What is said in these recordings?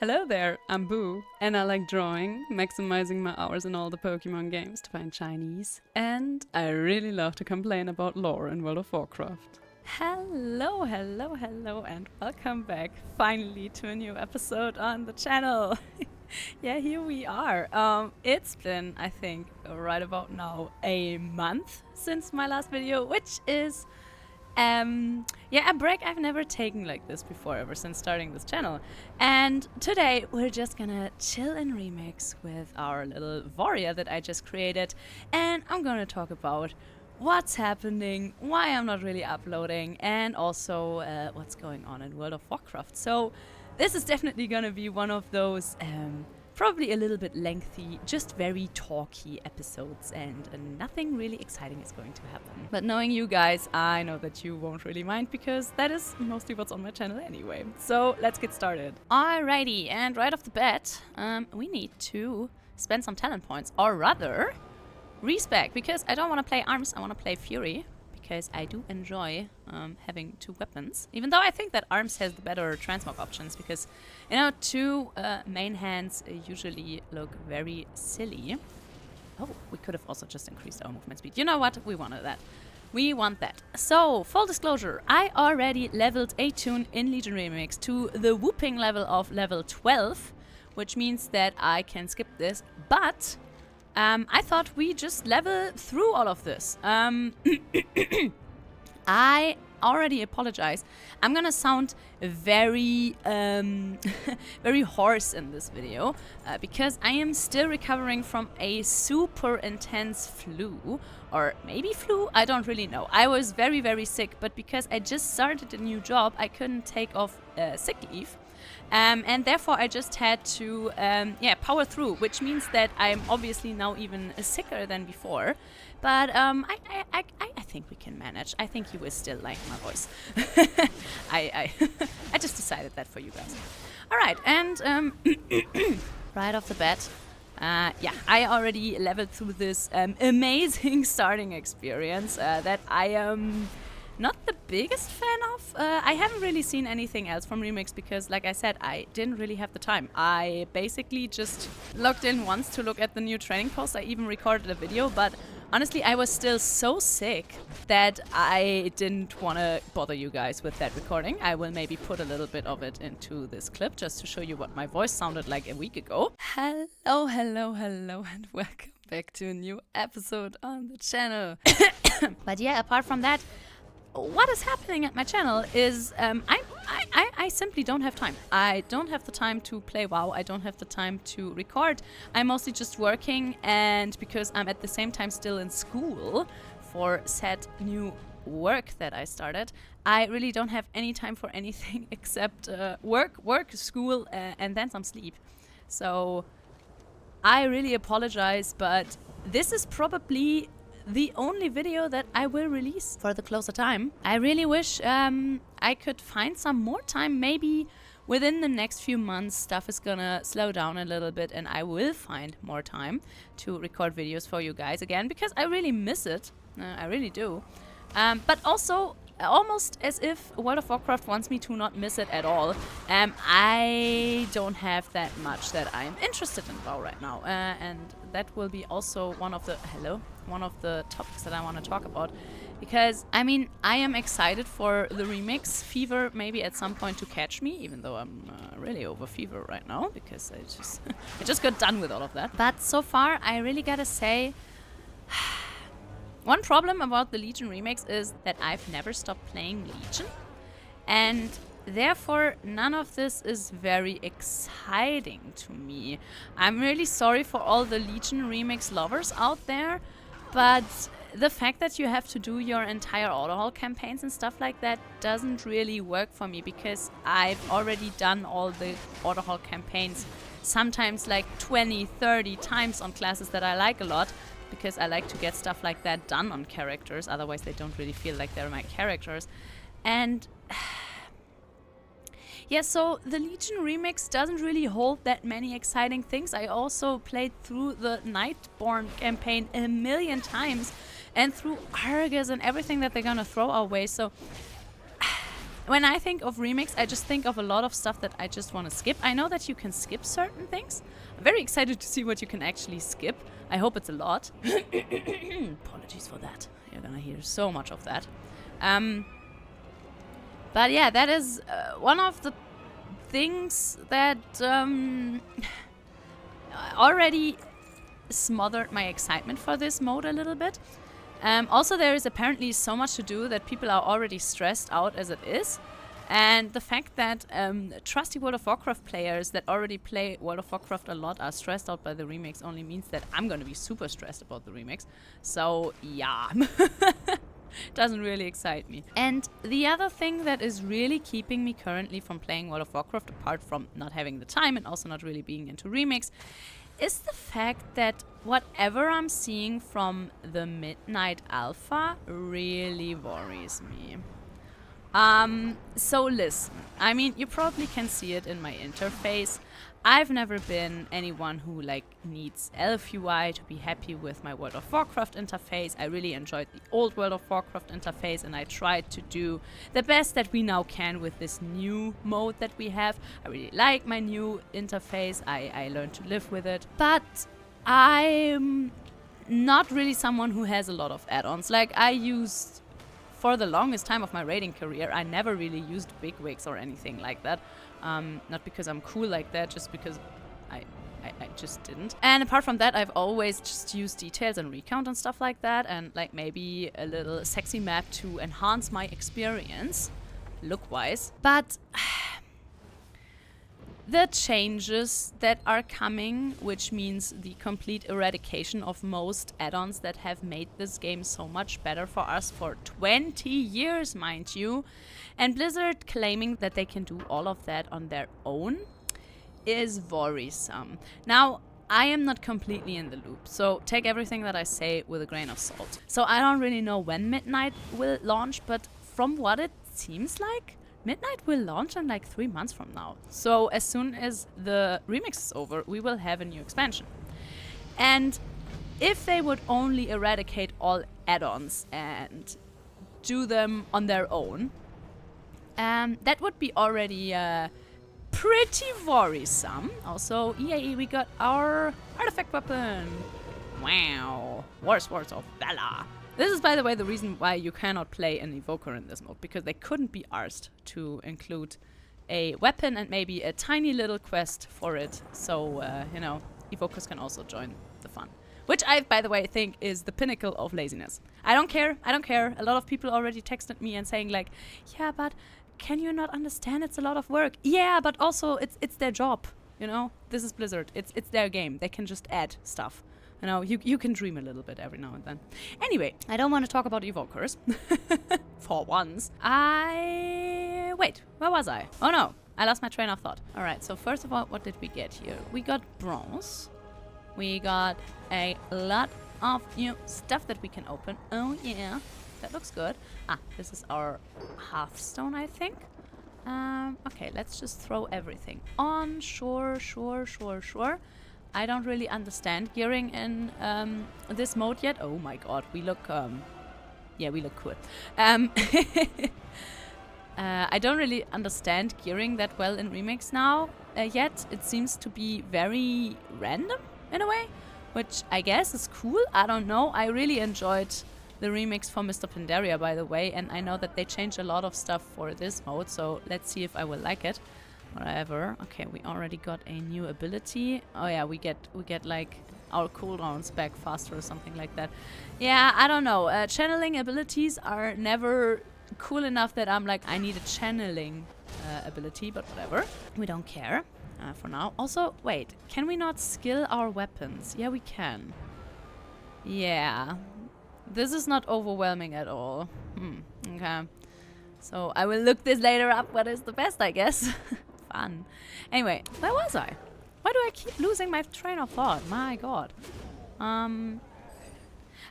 Hello there, I'm Boo, and I like drawing, maximizing my hours in all the Pokemon games to find Chinese, and I really love to complain about lore in World of Warcraft. Hello, and welcome back finally to a new episode on the channel. Yeah, here we are. It's been, I think, right about now a month since my last video, which is a break I've never taken like this before, ever since starting this channel. And today we're just gonna chill and remix with our little warrior that I just created, and I'm gonna talk about what's happening, why I'm not really uploading, and also what's going on in World of Warcraft. So this is definitely gonna be one of those probably a little bit lengthy, just very talky episodes, and nothing really exciting is going to happen. But knowing you guys, I know that you won't really mind, because that is mostly what's on my channel anyway. So let's get started. Alrighty, and right off the bat, we need to spend some talent points, or rather, respec, because I don't want to play arms, I want to play fury. Because I do enjoy having two weapons, even though I think that arms has the better transmog options, because, you know, two main hands usually look very silly. Oh, we could have also just increased our movement speed. You know what? We wanted that. We want that. So, full disclosure, I already leveled a tune in Legion Remix to the whooping level of level 12, which means that I can skip this, but I thought we just level through all of this. I already apologize. I'm gonna sound very, very hoarse in this video because I am still recovering from a super intense flu, or maybe flu, I don't really know. I was very, very sick, but because I just started a new job, I couldn't take off sick leave. And therefore I just had to power through, which means that I'm obviously now even sicker than before. But I think we can manage. I think you will still like my voice. I just decided that for you guys. All right, and right off the bat, I already leveled through this amazing starting experience that I am not the biggest fan of. I haven't really seen anything else from Remix because, like I said, I didn't really have the time. I basically just logged in once to look at the new training post. I even recorded a video, but honestly, I was still so sick that I didn't want to bother you guys with that recording. I will maybe put a little bit of it into this clip just to show you what my voice sounded like a week ago. Hello, and welcome back to a new episode on the channel. But yeah, apart from that, what is happening at my channel is I simply don't have time. I don't have the time to play WoW. I don't have the time to record. I'm mostly just working, and because I'm at the same time still in school for said new work that I started, I really don't have any time for anything except work, school, and then some sleep. So I really apologize, but this is probably the only video that I will release for the closer time. I really wish I could find some more time. Maybe within the next few months stuff is gonna slow down a little bit and I will find more time to record videos for you guys again, because I really miss it. I really do. But also, almost as if World of Warcraft wants me to not miss it at all. I don't have that much that I'm interested in WoW right now, and that will be also one of the topics that I want to talk about, because I mean, I am excited for the remix fever maybe at some point to catch me, even though I'm really over fever right now because I just got done with all of that. But so far, I really gotta say, one problem about the Legion remix is that I've never stopped playing Legion, and therefore none of this is very exciting to me. I'm really sorry for all the Legion remix lovers out there, but the fact that you have to do your entire autohaul campaigns and stuff like that doesn't really work for me, because I've already done all the autohaul campaigns, sometimes like 20, 30 times on classes that I like a lot, because I like to get stuff like that done on characters, otherwise they don't really feel like they're my characters. And yeah, so the Legion remix doesn't really hold that many exciting things. I also played through the Nightborn campaign a million times, and through Argus and everything that they're gonna throw our way, so when I think of remix, I just think of a lot of stuff that I just want to skip. I know that you can skip certain things. I'm very excited to see what you can actually skip. I hope it's a lot. Apologies for that. You're gonna hear so much of that. But yeah, that is one of the things that already smothered my excitement for this mode a little bit. Also, there is apparently so much to do that people are already stressed out as it is. And the fact that trusty World of Warcraft players that already play World of Warcraft a lot are stressed out by the remix only means that I'm going to be super stressed about the remix. So, yeah. Doesn't really excite me. And the other thing that is really keeping me currently from playing World of Warcraft, apart from not having the time and also not really being into remix, is the fact that whatever I'm seeing from the Midnight Alpha really worries me. So listen, I mean, you probably can see it in my interface. I've never been anyone who like needs Elf UI to be happy with my World of Warcraft interface. I really enjoyed the old World of Warcraft interface, and I tried to do the best that we now can with this new mode that we have. I really like my new interface. I learned to live with it. But I'm not really someone who has a lot of add-ons. Like, I used, for the longest time of my raiding career, I never really used bigwigs or anything like that. Not because I'm cool like that, just because I just didn't. And apart from that, I've always just used details and recount and stuff like that, and like maybe a little sexy map to enhance my experience, look-wise. But the changes that are coming, which means the complete eradication of most add-ons that have made this game so much better for us for 20 years, mind you, and Blizzard claiming that they can do all of that on their own, is worrisome. Now, I am not completely in the loop, so take everything that I say with a grain of salt. So I don't really know when Midnight will launch, but from what it seems like, Midnight will launch in like 3 months from now. So as soon as the remix is over, we will have a new expansion. And if they would only eradicate all add-ons and do them on their own, that would be already pretty worrisome. Also, EAE, we got our artifact weapon. Wow. Swords of Valor. This is, by the way, the reason why you cannot play an Evoker in this mode, because they couldn't be arsed to include a weapon and maybe a tiny little quest for it. So, you know, Evokers can also join the fun. Which I, by the way, think is the pinnacle of laziness. I don't care. I don't care. A lot of people already texted me and saying like, yeah, but can you not understand? It's a lot of work. Yeah, but also it's their job. You know, this is Blizzard. It's their game. They can just add stuff. You know, you can dream a little bit every now and then. Anyway, I don't want to talk about Evokers. For once. Wait, where was I? Oh no, I lost my train of thought. Alright, so first of all, what did we get here? We got bronze. We got a lot of new stuff that we can open. Oh yeah, that looks good. Ah, this is our Hearthstone, I think. Okay, let's just throw everything on. Sure. I don't really understand gearing in this mode yet. Oh my god, we look, yeah, we look cool. I don't really understand gearing that well in Remix now yet. It seems to be very random in a way, which I guess is cool. I don't know. I really enjoyed the remix for Mr. Pandaria, by the way, and I know that they changed a lot of stuff for this mode, so let's see if I will like it. Whatever. Okay, we already got a new ability. Oh yeah, we get like our cooldowns back faster or something like that. Yeah, I don't know. Channeling abilities are never cool enough that I'm like, I need a channeling ability, but whatever. We don't care for now. Also, wait, can we not skill our weapons? Yeah, we can. Yeah. This is not overwhelming at all. Okay. So I will look this later up what is the best, I guess. Fun. Anyway, where was I? Why do I keep losing my train of thought? My god. Oh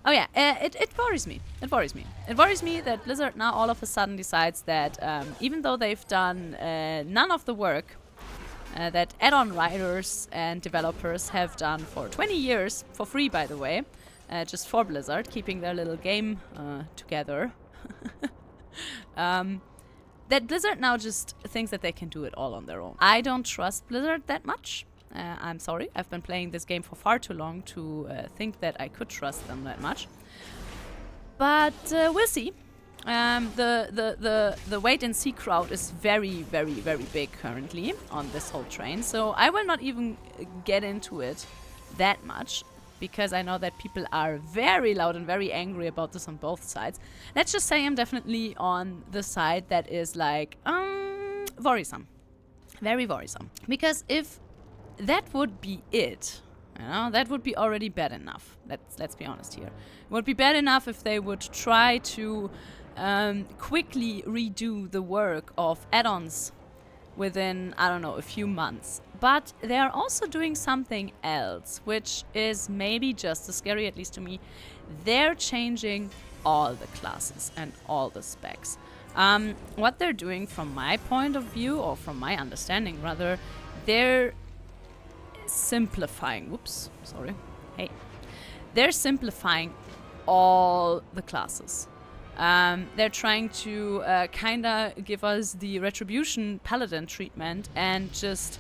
yeah, it worries me. It worries me. It worries me that Blizzard now all of a sudden decides that even though they've done none of the work that add-on writers and developers have done for 20 years, for free by the way, just for Blizzard, keeping their little game together. that Blizzard now just thinks that they can do it all on their own. I don't trust Blizzard that much. I'm sorry, I've been playing this game for far too long to think that I could trust them that much. But we'll see. The wait and see crowd is very, very, very big currently on this whole train. So I will not even get into it that much, because I know that people are very loud and very angry about this on both sides. Let's just say I'm definitely on the side that is like, worrisome. Very worrisome. Because if that would be it, you know, that would be already bad enough. Let's be honest here. It would be bad enough if they would try to quickly redo the work of add-ons within, I don't know, a few months. But they are also doing something else, which is maybe just as scary, at least to me. They're changing all the classes and all the specs. What they're doing from my point of view, or from my understanding rather, they're simplifying. Whoops, sorry. Hey. They're simplifying all the classes. They're trying to kinda give us the Retribution Paladin treatment and just,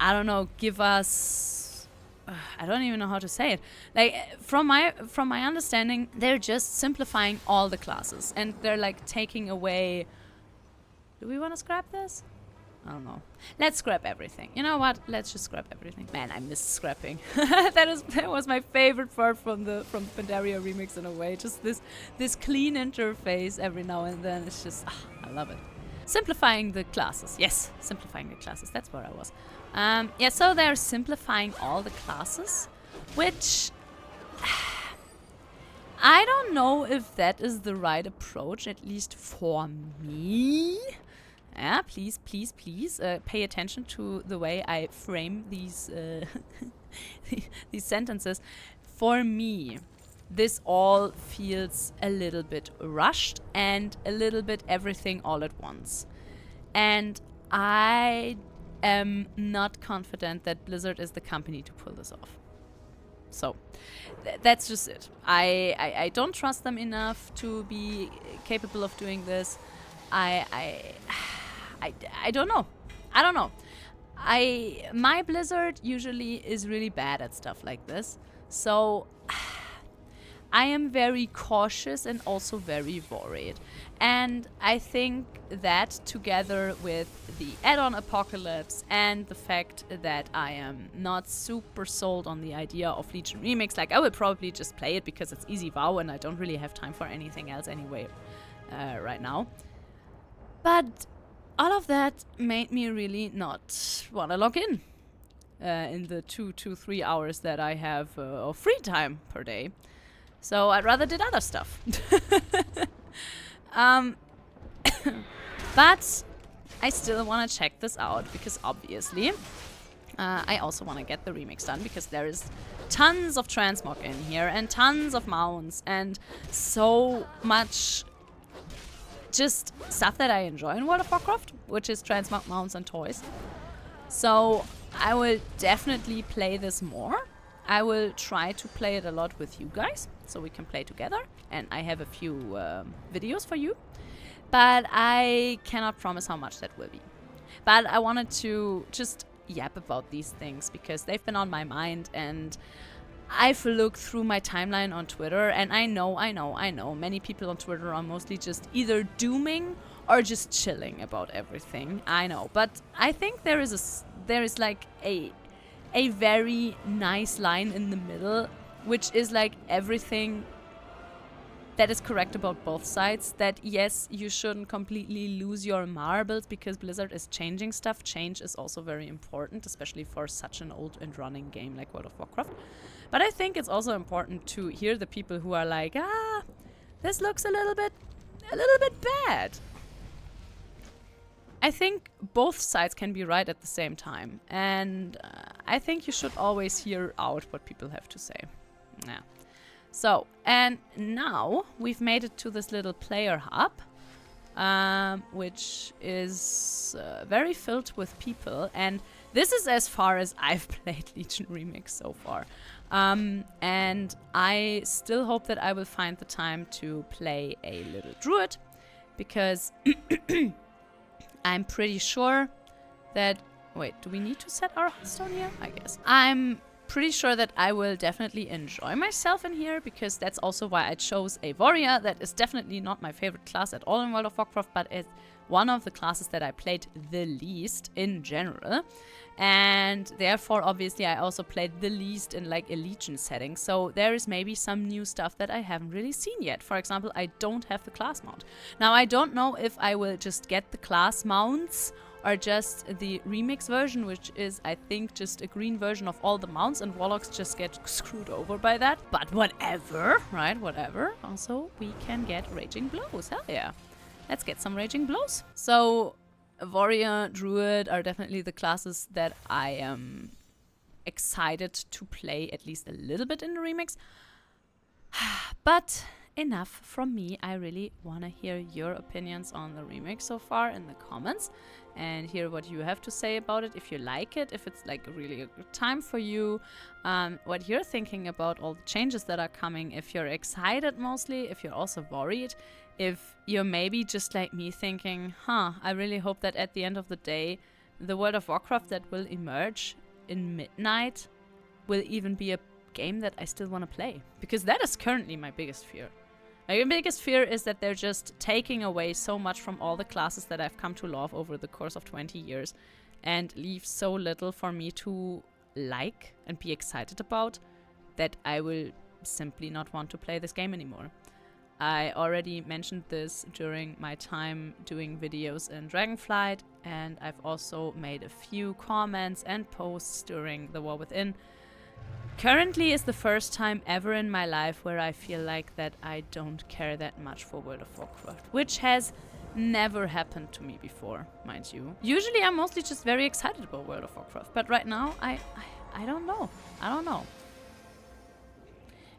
I don't know, give us... I don't even know how to say it. Like, from my understanding, they're just simplifying all the classes. And they're like taking away... Do we want to scrap this? I don't know. Let's scrap everything. You know what? Let's just scrap everything. Man, I miss scrapping. that was my favorite part from Pandaria remix in a way. Just this clean interface every now and then. It's just, I love it. Simplifying the classes. Yes, simplifying the classes. That's where I was. Yeah, so they're simplifying all the classes, which I don't know if that is the right approach, at least for me. Yeah, please pay attention to the way I frame these these sentences. For me, this all feels a little bit rushed and a little bit everything all at once. And I am not confident that Blizzard is the company to pull this off. So, that's just it. I don't trust them enough to be capable of doing this. I don't know. I don't know. My Blizzard usually is really bad at stuff like this. So I am very cautious and also very worried. And I think that together with the add-on apocalypse and the fact that I am not super sold on the idea of Legion Remix, like I will probably just play it because it's easy WoW and I don't really have time for anything else anyway right now. But all of that made me really not want to log in the 2 to 3 hours that I have of free time per day. So I'd rather did other stuff. But I still want to check this out because obviously I also want to get the remix done because there is tons of transmog in here and tons of mounts and so much just stuff that I enjoy in World of Warcraft, which is transmog mounts and toys. So I will definitely play this more. I will try to play it a lot with you guys so we can play together, and I have a few videos for you, but I cannot promise how much that will be. But I wanted to just yap about these things because they've been on my mind, and I've looked through my timeline on Twitter, and I know many people on Twitter are mostly just either dooming or just chilling about everything. I know, but I think there is like a very nice line in the middle, which is like everything that is correct about both sides. That yes, you shouldn't completely lose your marbles because Blizzard is changing stuff. Change is also very important, especially for such an old and running game like World of Warcraft. But I think it's also important to hear the people who are like, this looks a little bit bad. I think both sides can be right at the same time, and I think you should always hear out what people have to say. Yeah. So, and now we've made it to this little player hub, which is very filled with people, and this is as far as I've played Legion Remix so far. And I still hope that I will find the time to play a little druid, because I'm pretty sure that... Wait, do we need to set our stone here? I guess. I'm pretty sure that I will definitely enjoy myself in here, because that's also why I chose a warrior. That is definitely not my favorite class at all in World of Warcraft, but it's one of the classes that I played the least in general. And therefore, obviously, I also played the least in like a Legion setting. So there is maybe some new stuff that I haven't really seen yet. For example, I don't have the class mount. Now, I don't know if I will just get the class mounts or just the remix version, which is, I think, just a green version of all the mounts, and Warlocks just get screwed over by that. But whatever, right? Whatever. Also, we can get Raging Blows. Hell yeah. Let's get some Raging Blows. So, Warrior, Druid are definitely the classes that I am excited to play at least a little bit in the remix. But enough from me. I really want to hear your opinions on the remix so far in the comments and hear what you have to say about it, if you like it, if it's like really a good time for you, what you're thinking about all the changes that are coming, if you're excited mostly, if you're also worried, if you're maybe just like me thinking, I really hope that at the end of the day, the World of Warcraft that will emerge in Midnight will even be a game that I still want to play. Because that is currently my biggest fear. My biggest fear is that they're just taking away so much from all the classes that I've come to love over the course of 20 years and leave so little for me to like and be excited about that I will simply not want to play this game anymore. I already mentioned this during my time doing videos in Dragonflight, and I've also made a few comments and posts during the War Within. Currently is the first time ever in my life where I feel like that I don't care that much for World of Warcraft, which has never happened to me before, mind you. Usually I'm mostly just very excited about World of Warcraft, but right now I don't know. I don't know.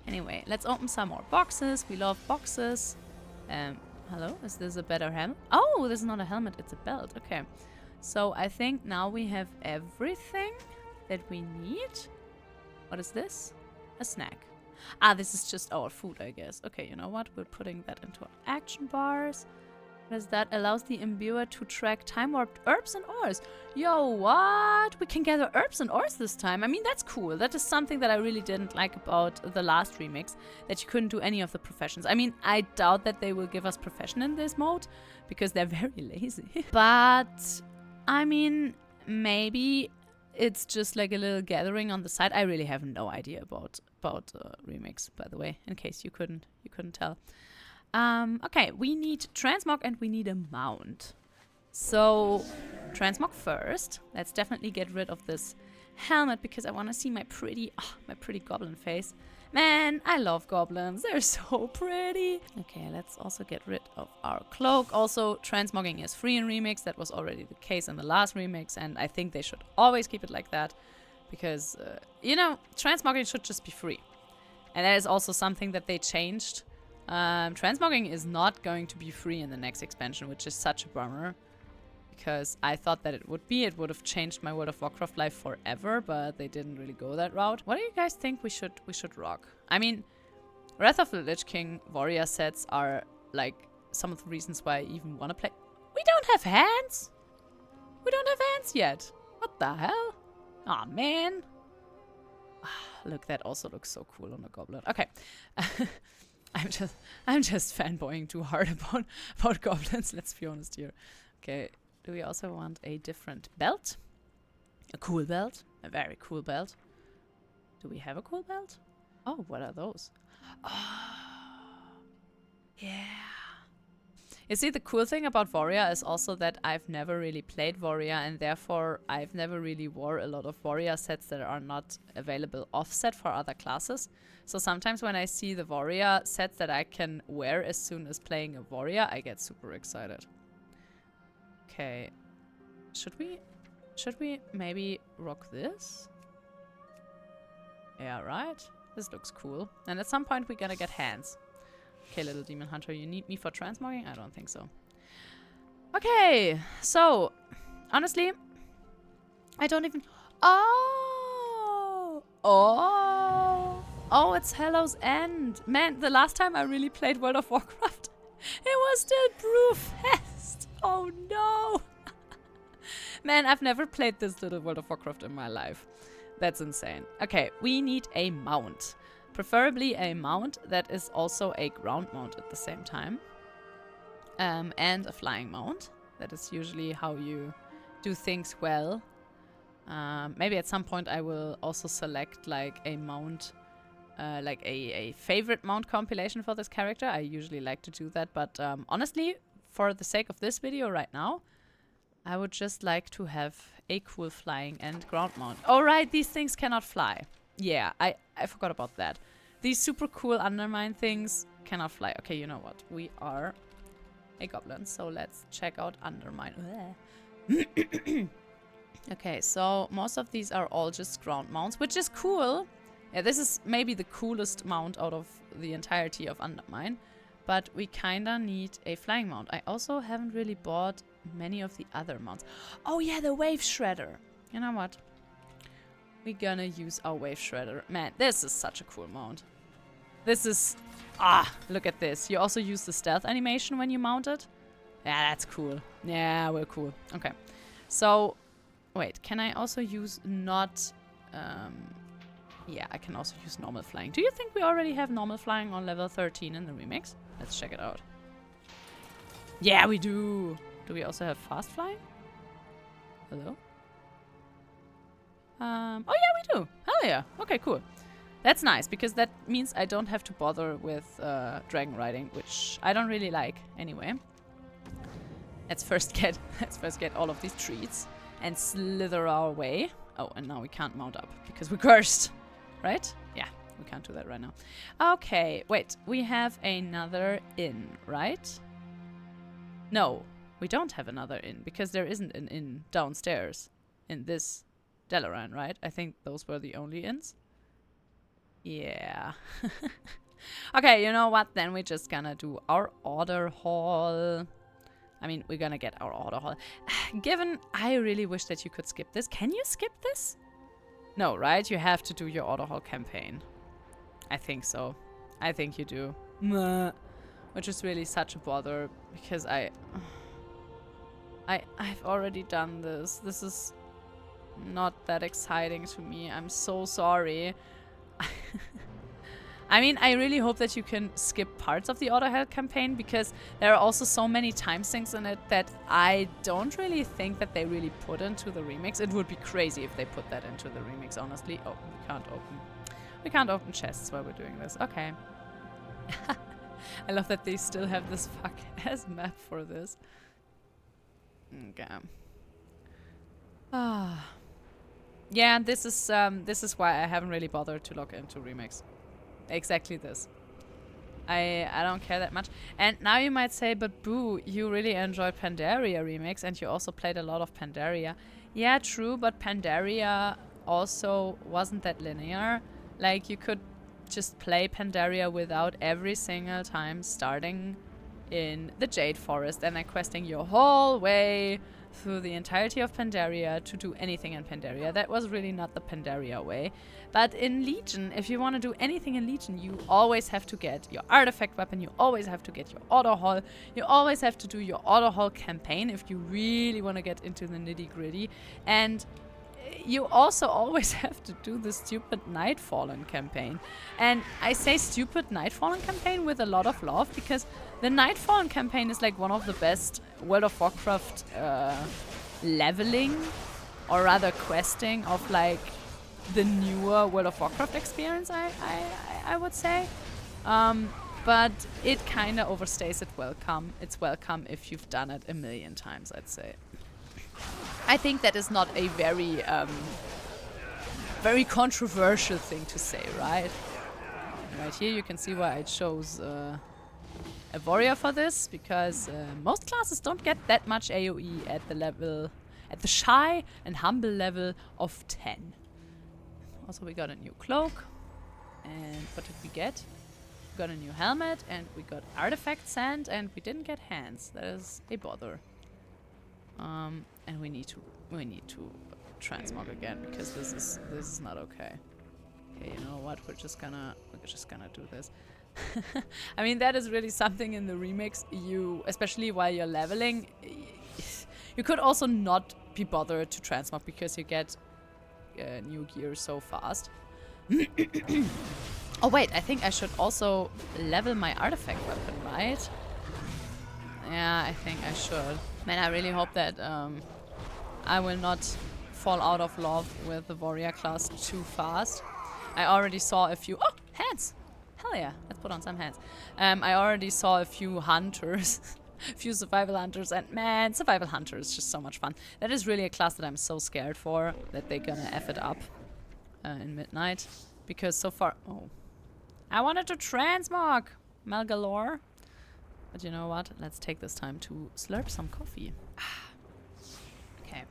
Anyway, let's open some more boxes. We love boxes. Hello? Is this a better helmet? Oh, this is not a helmet, it's a belt. Okay. So I think now we have everything that we need. What is this? A snack. Ah, this is just our food, I guess. Okay, you know what? We're putting that into our action bars. What is that? Allows the imbuer to track time-warped herbs and ores. Yo, what? We can gather herbs and ores this time. I mean, that's cool. That is something that I really didn't like about the last remix, that you couldn't do any of the professions. I mean, I doubt that they will give us profession in this mode, because they're very lazy. But, I mean, maybe it's just like a little gathering on the side. I really have no idea about remix, by the way, in case you couldn't tell. Okay, we need Transmog and we need a mount. So, Transmog first. Let's definitely get rid of this helmet because I want to see my pretty goblin face. Man, I love goblins. They're so pretty. Okay, let's also get rid of our cloak. Also, transmogging is free in Remix. That was already the case in the last Remix, and I think they should always keep it like that because, you know, transmogging should just be free. And that is also something that they changed. Transmogging is not going to be free in the next expansion, which is such a bummer. Because I thought that it would be. It would have changed my World of Warcraft life forever, but they didn't really go that route. What do you guys think we should rock? I mean, Wrath of the Lich King warrior sets are like some of the reasons why I even want to play. We don't have hands. We don't have hands yet. What the hell? Aw, man. Look, that also looks so cool on a goblin. Okay. I'm just fanboying too hard about goblins. Let's be honest here. Okay. Do we also want a different belt? A cool belt? A very cool belt. Do we have a cool belt? Oh, what are those? Oh, yeah. You see, the cool thing about Warrior is also that I've never really played Warrior, and therefore I've never really wore a lot of Warrior sets that are not available offset for other classes. So sometimes when I see the Warrior sets that I can wear as soon as playing a Warrior, I get super excited. Okay, should we maybe rock this? Yeah, right? This looks cool. And at some point we're gonna get hands. Okay, little demon hunter, you need me for transmogging? I don't think so. Okay, so honestly, I don't even... Oh! Oh, it's Hallow's End. Man, the last time I really played World of Warcraft, it was still Brewfest. Oh no! Man, I've never played this little World of Warcraft in my life. That's insane. Okay, we need a mount. Preferably a mount that is also a ground mount at the same time. And a flying mount. That is usually how you do things well. Maybe at some point I will also select like a mount, like a favorite mount compilation for this character. I usually like to do that, but honestly, for the sake of this video right now, I would just like to have a cool flying and ground mount. Oh right, these things cannot fly. Yeah, I forgot about that. These super cool undermine things cannot fly. Okay, you know what? We are a goblin, so let's check out undermine. Okay, so most of these are all just ground mounts, which is cool. Yeah, this is maybe the coolest mount out of the entirety of undermine. But we kinda need a flying mount. I also haven't really bought many of the other mounts. Oh yeah, the wave shredder. You know what? We're gonna use our wave shredder. Man, this is such a cool mount. This is... Ah, look at this. You also use the stealth animation when you mount it. Yeah, that's cool. Yeah, we're cool. Okay. So, wait, can I also use not... yeah, I can also use normal flying. Do you think we already have normal flying on level 13 in the remix? Let's check it out. Yeah, we do. Do we also have fast flying? Hello? Oh yeah, we do. Hell yeah. Okay, cool. That's nice, because that means I don't have to bother with dragon riding, which I don't really like anyway. Let's first get all of these treats and slither our way. Oh, and now we can't mount up because we're cursed. Right? Yeah, we can't do that right now. Okay, wait. We have another inn, right? No, we don't have another inn because there isn't an inn downstairs in this Dalaran, right? I think those were the only inns. Yeah. Okay, you know what? Then we're just gonna do our order hall. I mean, we're gonna get our order hall. Given, I really wish that you could skip this. Can you skip this? No, right? You have to do your order hall campaign. I think so. I think you do. Which is really such a bother because I've already done this. This is not that exciting to me. I'm so sorry. I mean, I really hope that you can skip parts of the order hall campaign because there are also so many time sinks in it that I don't really think that they really put into the remix. It would be crazy if they put that into the remix, honestly. Oh, we can't open chests while we're doing this. Okay. I love that they still have this fuck-ass map for this. Okay. Ah. Yeah, this is why I haven't really bothered to log into remix. Exactly this. I don't care that much. And now you might say, but Boo, you really enjoyed Pandaria remix and you also played a lot of Pandaria. Yeah, true, but Pandaria also wasn't that linear. Like, you could just play Pandaria without every single time starting in the Jade Forest and then questing your whole way through the entirety of Pandaria to do anything in Pandaria. That was really not the Pandaria way. But in Legion, if you want to do anything in Legion, you always have to get your artifact weapon, you always have to get your order hall, you always have to do your order hall campaign if you really want to get into the nitty-gritty. And you also always have to do the stupid Nightfallen campaign. And I say stupid Nightfallen campaign with a lot of love because the Nightfallen campaign is like one of the best World of Warcraft leveling, or rather questing of like the newer World of Warcraft experience, I would say. But it kind of overstays its welcome if you've done it a million times, I'd say. I think that is not a very, very controversial thing to say, right? Right here you can see why I chose a warrior for this, because most classes don't get that much AoE at the level, at the shy and humble level of 10. Also, we got a new cloak, and what did we get? We got a new helmet, and we got artifact sand, and we didn't get hands. That is a bother. And we need to transmog again because this is not okay. Okay, you know what? We're just gonna do this. I mean, that is really something in the remix. You, especially while you're leveling, you could also not be bothered to transmog because you get new gear so fast. Oh wait, I think I should also level my artifact weapon, right? Yeah, I think I should. Man, I really hope that I will not fall out of love with the warrior class too fast. I already saw a few... Oh, hands! Hell yeah, let's put on some hands. I already saw a few hunters, a few survival hunters, and man, survival hunter is just so much fun. That is really a class that I'm so scared for, that they're gonna F it up in midnight. Because so far... Oh. I wanted to transmog Malgalore. But you know what? Let's take this time to slurp some coffee. Okay.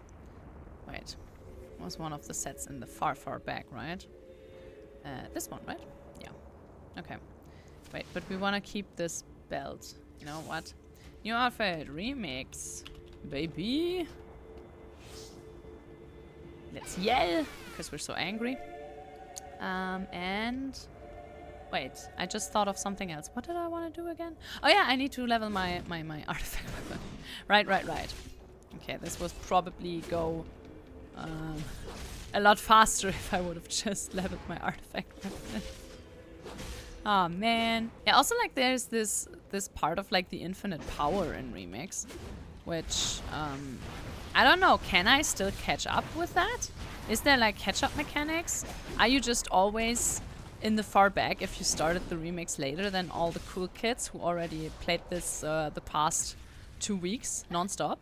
Wait. Was one of the sets in the far, far back, right? This one, right? Yeah. Okay. Wait, but we want to keep this belt. You know what? New outfit remix. Baby. Let's yell. Because we're so angry. And... Wait, I just thought of something else. What did I want to do again? Oh yeah, I need to level my artifact weapon. Right. Okay, this was probably go a lot faster if I would have just leveled my artifact weapon. Oh man. Yeah, also like there's this part of like the infinite power in Remix, which I don't know, can I still catch up with that? Is there like catch-up mechanics? Are you just always in the far back if you started the remix later than all the cool kids who already played this the past 2 weeks non-stop?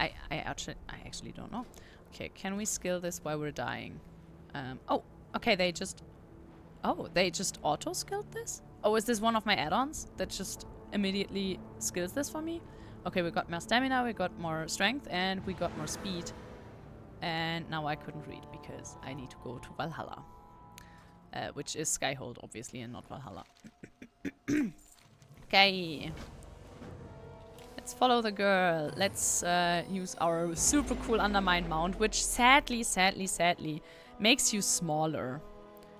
I actually don't know. Okay, can we skill this while we're dying? Oh, okay, they just auto-skilled this? Oh, is this one of my add-ons that just immediately skills this for me? Okay, we got more stamina, we got more strength, and we got more speed. And now I couldn't read because I need to go to Valhalla. Which is Skyhold, obviously, and not Valhalla. Okay. Let's follow the girl. Let's use our super cool Undermine mount, which sadly makes you smaller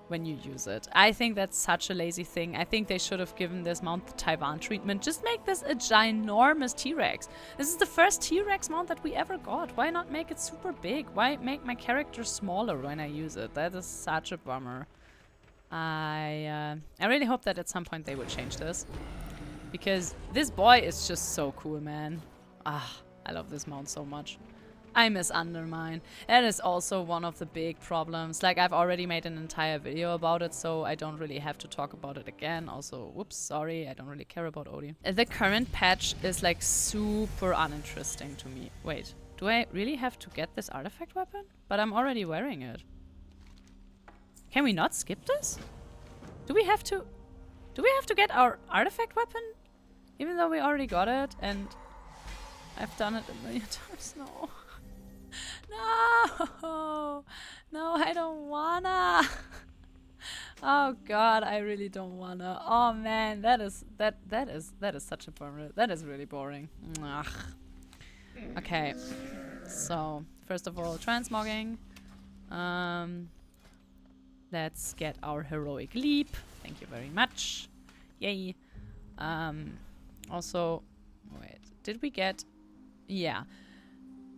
when you use it. I think that's such a lazy thing. I think they should have given this mount the Taiwan treatment. Just make this a ginormous T-Rex. This is the first T-Rex mount that we ever got. Why not make it super big? Why make my character smaller when I use it? That is such a bummer. I really hope that at some point they will change this. Because this boy is just so cool, man. Ah, I love this mount so much. I miss Undermine. That is also one of the big problems. Like, I've already made an entire video about it, so I don't really have to talk about it again. Also, whoops, sorry, I don't really care about Odie. The current patch is, like, super uninteresting to me. Wait, do I really have to get this artifact weapon? But I'm already wearing it. Can we not skip this? Do we have to get our artifact weapon? Even though we already got it and I've done it a million times? No. No! No, I don't wanna! Oh god, I really don't wanna. Oh man, that is such a bummer. That is really boring. Ugh. Okay. So, first of all, transmogging. Let's get our heroic leap. Thank you very much. Yay. Also, wait, did we get... Yeah.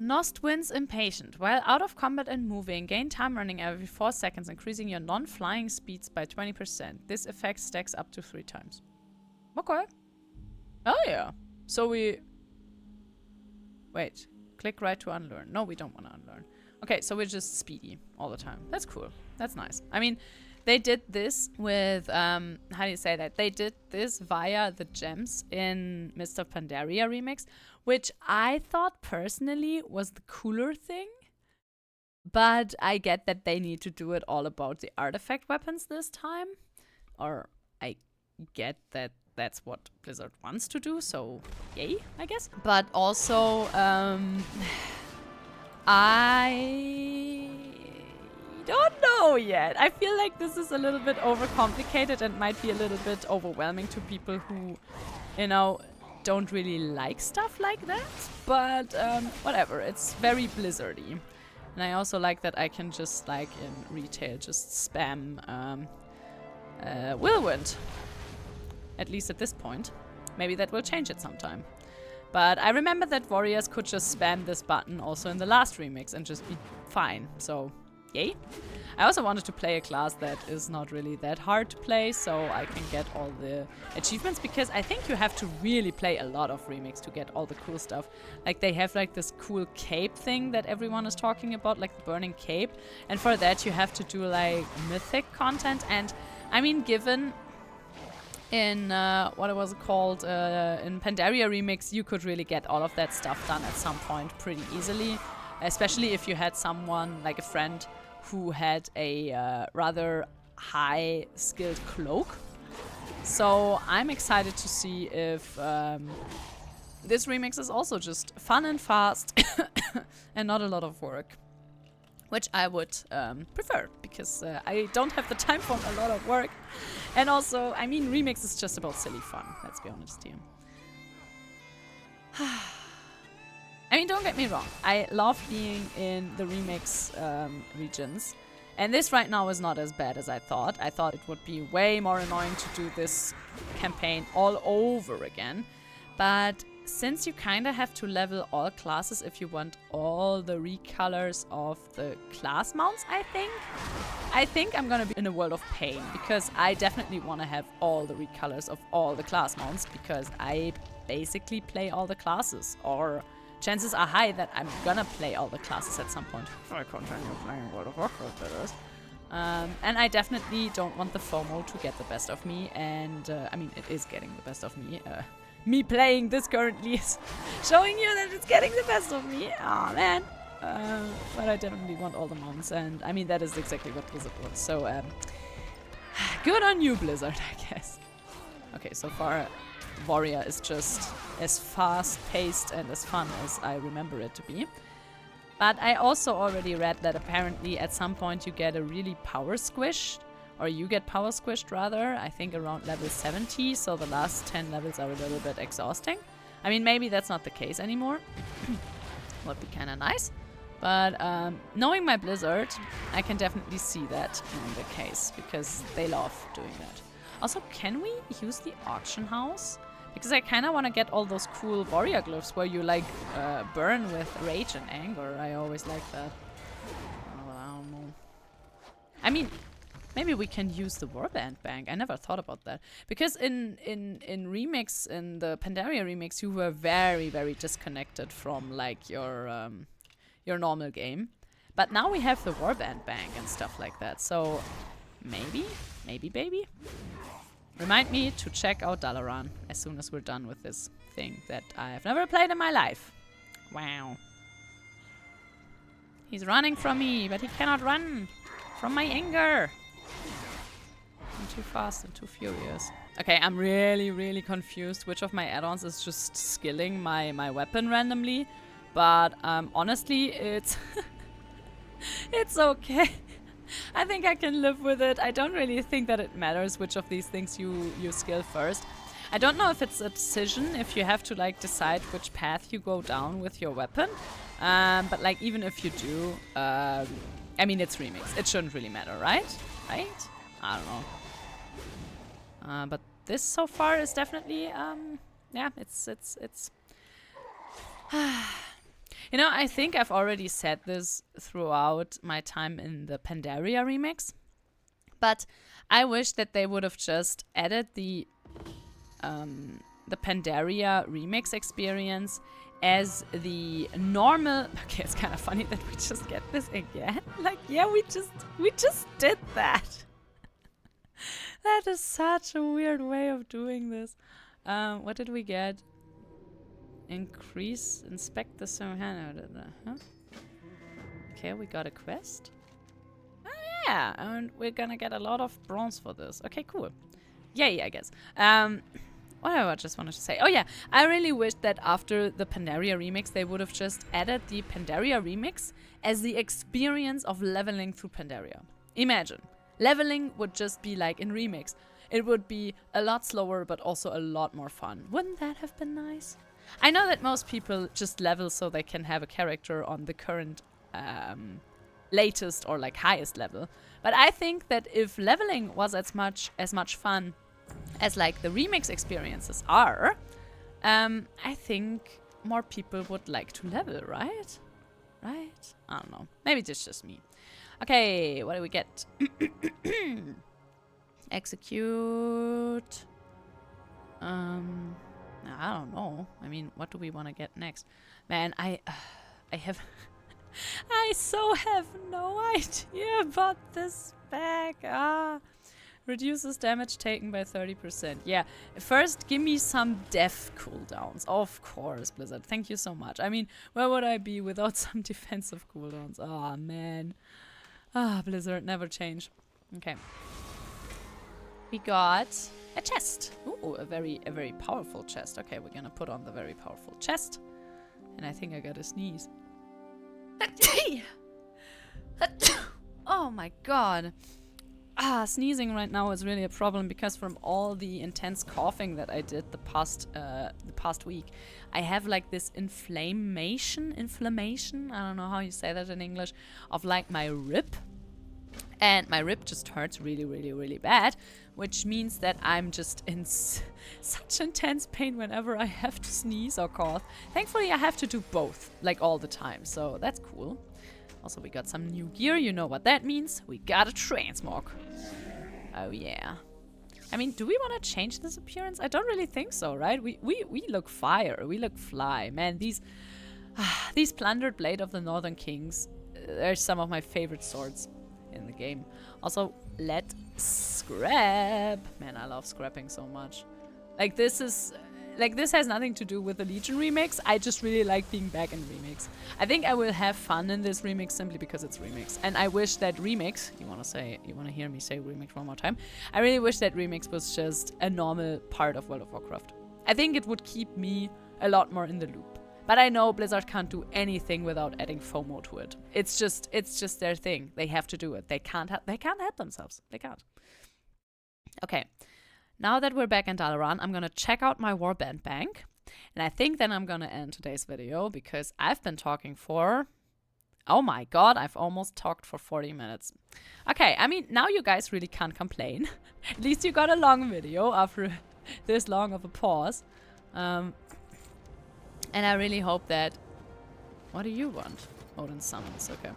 Nost wins impatient. While out of combat and moving, gain time running every 4 seconds, increasing your non-flying speeds by 20%. This effect stacks up to 3 times. Okay. Oh yeah. So we... Wait. Click right to unlearn. No, we don't want to unlearn. Okay, so we're just speedy all the time. That's cool. That's nice. I mean, they did this with, how do you say that? They did this via the gems in Mist of Pandaria remix, which I thought personally was the cooler thing. But I get that they need to do it all about the artifact weapons this time. Or I get that that's what Blizzard wants to do, so yay, I guess. But also, I don't know yet. I feel like this is a little bit overcomplicated and might be a little bit overwhelming to people who, you know, don't really like stuff like that. But whatever, it's very Blizzardy. And I also like that I can just, like in retail, just spam Whirlwind. At least at this point. Maybe that will change it sometime. But I remember that warriors could just spam this button also in the last remix and just be fine. So, yay. I also wanted to play a class that is not really that hard to play, so I can get all the achievements, because I think you have to really play a lot of remix to get all the cool stuff. Like, they have like this cool cape thing that everyone is talking about, like the burning cape, and for that you have to do like mythic content. And I mean, given in what it was called in Pandaria Remix, you could really get all of that stuff done at some point pretty easily, especially if you had someone like a friend who had a rather high skilled cloak. So I'm excited to see if this remix is also just fun and fast and not a lot of work, which I would prefer, because I don't have the time for a lot of work. And also, I mean, remix is just about silly fun, let's be honest here. I mean, don't get me wrong, I love being in the remix regions. And this right now is not as bad as I thought. I thought it would be way more annoying to do this campaign all over again. But since you kind of have to level all classes if you want all the recolors of the class mounts, I think I'm gonna be in a world of pain, because I definitely want to have all the recolors of all the class mounts, because I basically play all the classes, or chances are high that I'm gonna play all the classes at some point if I continue playing World of Warcraft, that is. And I definitely don't want the FOMO to get the best of me, and I mean, it is getting the best of me. Me playing this currently is showing you that it's getting the best of me. Aw, man. But I definitely want all the mounts, and I mean, that is exactly what Blizzard wants. So, good on you, Blizzard, I guess. Okay, so far, Warrior is just as fast-paced and as fun as I remember it to be. But I also already read that apparently at some point you get a really power squished, or you get power squished rather, I think around level 70, so the last 10 levels are a little bit exhausting. I mean, maybe that's not the case anymore. Would be kinda nice. But knowing my Blizzard, I can definitely see that in the case, because they love doing that. Also, can we use the auction house? Because I kinda wanna get all those cool warrior glyphs where you like burn with rage and anger. I always like that. Oh, I don't know. I mean, maybe we can use the warband bank. I never thought about that. Because in remix, in the Pandaria remix, you were very, very disconnected from like your normal game. But now we have the warband bank and stuff like that. So maybe baby. Remind me to check out Dalaran as soon as we're done with this thing that I have never played in my life. Wow. He's running from me, but he cannot run from my anger. I'm too fast and too furious. Okay, I'm really, really confused which of my add-ons is just skilling my weapon randomly. But honestly, it's it's okay. I think I can live with it. I don't really think that it matters which of these things you skill first. I don't know if it's a decision, if you have to like decide which path you go down with your weapon. But like even if you do, I mean, it's remix. It shouldn't really matter, right? Right? I don't know. But this so far is definitely, yeah, it's You know, I think I've already said this throughout my time in the Pandaria remix, but I wish that they would have just added the Pandaria remix experience as the normal. Okay, it's kind of funny that we just get this again. Like, yeah, we just did that. That is such a weird way of doing this. What did we get? Inspect the huh? Okay, we got a quest. Oh yeah, and we're gonna get a lot of bronze for this. Okay, cool. Yay, I guess. What I just wanted to say. Oh yeah, I really wish that after the Pandaria remix, they would have just added the Pandaria remix as the experience of leveling through Pandaria. Imagine, leveling would just be like in remix. It would be a lot slower, but also a lot more fun. Wouldn't that have been nice? I know that most people just level so they can have a character on the current latest or like highest level. But I think that if leveling was as much fun as like the remix experiences are, I think more people would like to level, right? Right? I don't know. Maybe it's just me. Okay, what do we get? Execute. I don't know. I mean, what do we want to get next? Man, I have... I so have no idea about this bag. Reduces damage taken by 30%. Yeah, first give me some death cooldowns. Of course, Blizzard. Thank you so much. I mean, where would I be without some defensive cooldowns? Oh, man. Blizzard, never change. Okay. We got a chest. Ooh, a very powerful chest. Okay, we're gonna put on the very powerful chest. And I think I got a sneeze. Oh my god. Sneezing right now is really a problem because from all the intense coughing that I did the past week, I have like this inflammation, I don't know how you say that in English, of like my rib. And my rib just hurts really bad, which means that I'm just in such intense pain whenever I have to sneeze or cough. Thankfully, I have to do both, like all the time, so that's cool. Also, we got some new gear. You know what that means. We got a transmog. Oh, yeah. I mean, do we want to change this appearance? I don't really think so, right? We look fire. We look fly. Man, these plundered blade of the Northern Kings, they're some of my favorite swords in the game. Also, let's scrap. Man, I love scrapping so much. Like, this has nothing to do with the Legion remix. I just really like being back in remix. I think I will have fun in this remix simply because it's remix. And I wish that remix, you wanna hear me say remix one more time? I really wish that remix was just a normal part of World of Warcraft. I think it would keep me a lot more in the loop. But I know Blizzard can't do anything without adding Fomo to it. It's just their thing. They have to do it. They can't help themselves. They can't. Okay. Now that we're back in Dalaran, I'm gonna check out my warband bank. And I think then I'm gonna end today's video because I've been talking for... Oh my god, I've almost talked for 40 minutes. Okay, I mean, now you guys really can't complain. At least you got a long video after this long of a pause. And I really hope that... What do you want? Odin summons, okay.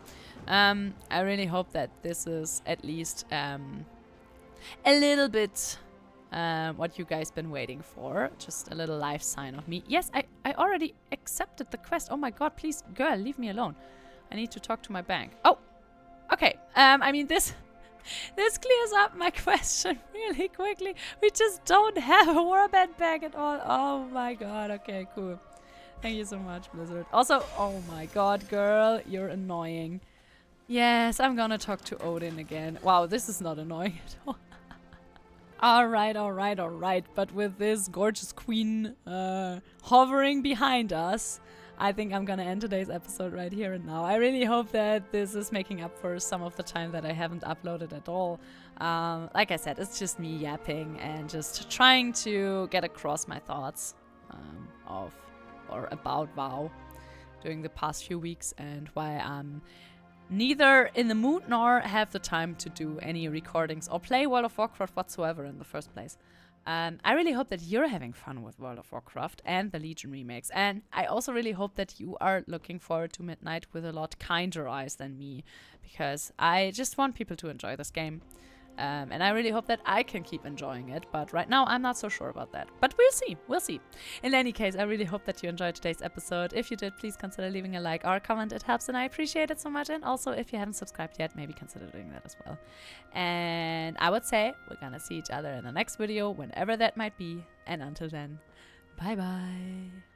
I really hope that this is at least a little bit what you guys been waiting for. Just a little life sign of me. Yes, I already accepted the quest. Oh my god, please, girl, leave me alone. I need to talk to my bank. Oh, okay. I mean, this clears up my question really quickly. We just don't have a warband bank at all. Oh my god, okay, cool. Thank you so much, Blizzard. Also, oh my god, girl, you're annoying. Yes, I'm gonna talk to Odin again. Wow, this is not annoying at all. Alright. But with this gorgeous queen hovering behind us, I think I'm gonna end today's episode right here and now. I really hope that this is making up for some of the time that I haven't uploaded at all. Like I said, it's just me yapping and just trying to get across my thoughts about WoW during the past few weeks and why I'm neither in the mood nor have the time to do any recordings or play World of Warcraft whatsoever in the first place. I really hope that you're having fun with World of Warcraft and the Legion remakes, and I also really hope that you are looking forward to Midnight with a lot kinder eyes than me, because I just want people to enjoy this game. And I really hope that I can keep enjoying it, but right now I'm not so sure about that. But we'll see. In any case, I really hope that you enjoyed today's episode. If you did, please consider leaving a like or a comment. It helps and I appreciate it so much. And also, if you haven't subscribed yet, maybe consider doing that as well. And I would say we're gonna see each other in the next video, whenever that might be. And until then, bye bye.